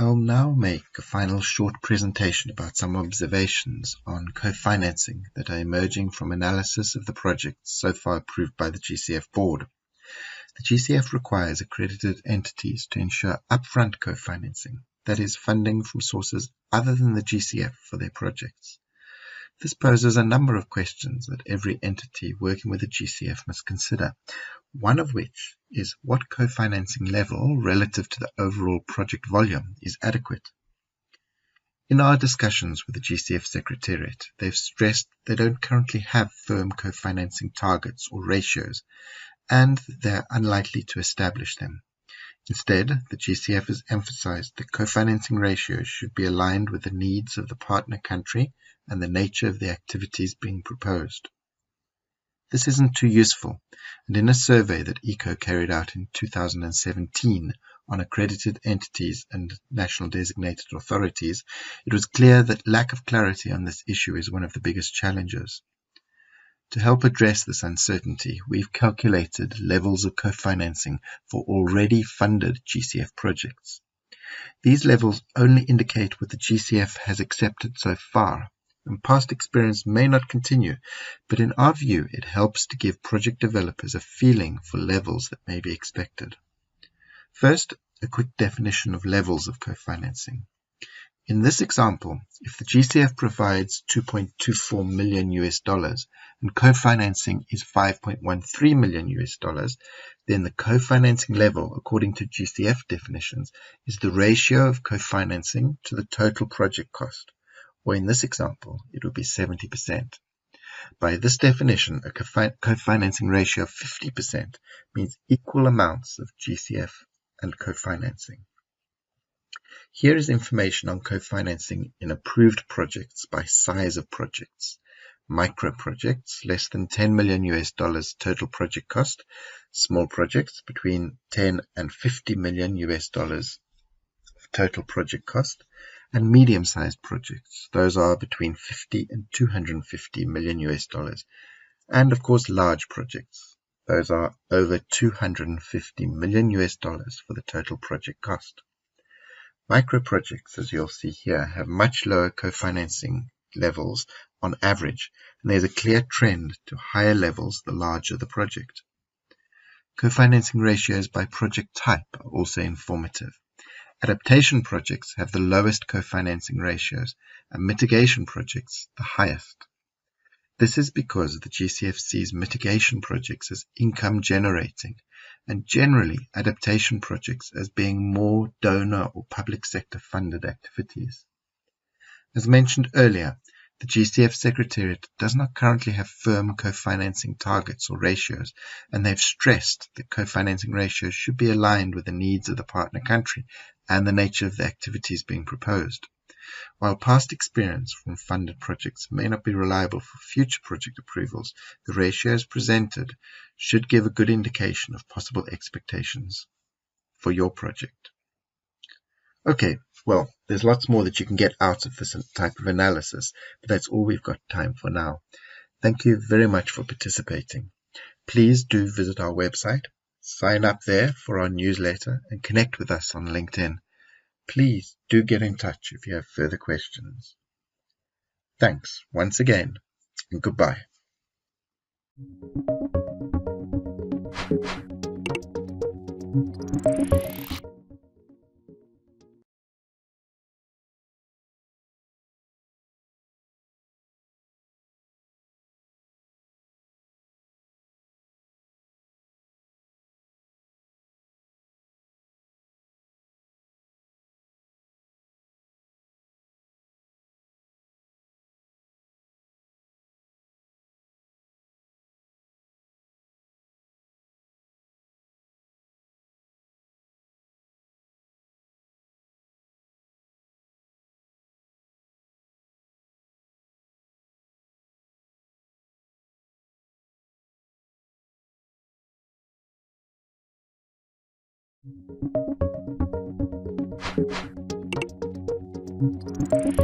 I'll now make a final short presentation about some observations on co-financing that are emerging from analysis of the projects so far approved by the GCF board. The GCF requires accredited entities to ensure upfront co-financing, that is, funding from sources other than the GCF for their projects. This poses a number of questions that every entity working with the GCF must consider, one of which is what co-financing level relative to the overall project volume is adequate. In our discussions with the GCF Secretariat, they've stressed they don't currently have firm co-financing targets or ratios, and they're unlikely to establish them. Instead, the GCF has emphasized that co-financing ratios should be aligned with the needs of the partner country and the nature of the activities being proposed. This isn't too useful, and in a survey that ECO carried out in 2017 on accredited entities and national designated authorities, it was clear that lack of clarity on this issue is one of the biggest challenges. To help address this uncertainty, we've calculated levels of co-financing for already funded GCF projects. These levels only indicate what the GCF has accepted so far, and past experience may not continue, but in our view it helps to give project developers a feeling for levels that may be expected. First, a quick definition of levels of co-financing. In this example, if the GCF provides $2.24 million and co-financing is $5.13 million, then the co-financing level, according to GCF definitions, is the ratio of co-financing to the total project cost, or in this example, it would be 70%. By this definition, a co-financing ratio of 50% means equal amounts of GCF and co-financing. Here is information on co-financing in approved projects by size of projects. Micro projects, less than $10 million total project cost. Small projects, between $10 and $50 million total project cost. And medium-sized projects, those are between $50 and $250 million. And of course, large projects, those are over $250 million for the total project cost. Micro projects, as you'll see here, have much lower co-financing levels on average, and there's a clear trend to higher levels the larger the project. Co-financing ratios by project type are also informative. Adaptation projects have the lowest co-financing ratios, and mitigation projects the highest. This is because the GCF sees mitigation projects as income generating, and generally adaptation projects as being more donor or public sector funded activities. As mentioned earlier, the GCF Secretariat does not currently have firm co-financing targets or ratios, and they've stressed that co-financing ratios should be aligned with the needs of the partner country and the nature of the activities being proposed. While past experience from funded projects may not be reliable for future project approvals, the ratios presented should give a good indication of possible expectations for your project. Okay, well, there's lots more that you can get out of this type of analysis, but that's all we've got time for now. Thank you very much for participating. Please do visit our website, sign up there for our newsletter, and connect with us on LinkedIn. Please do get in touch if you have further questions. Thanks once again, and goodbye. Thank you.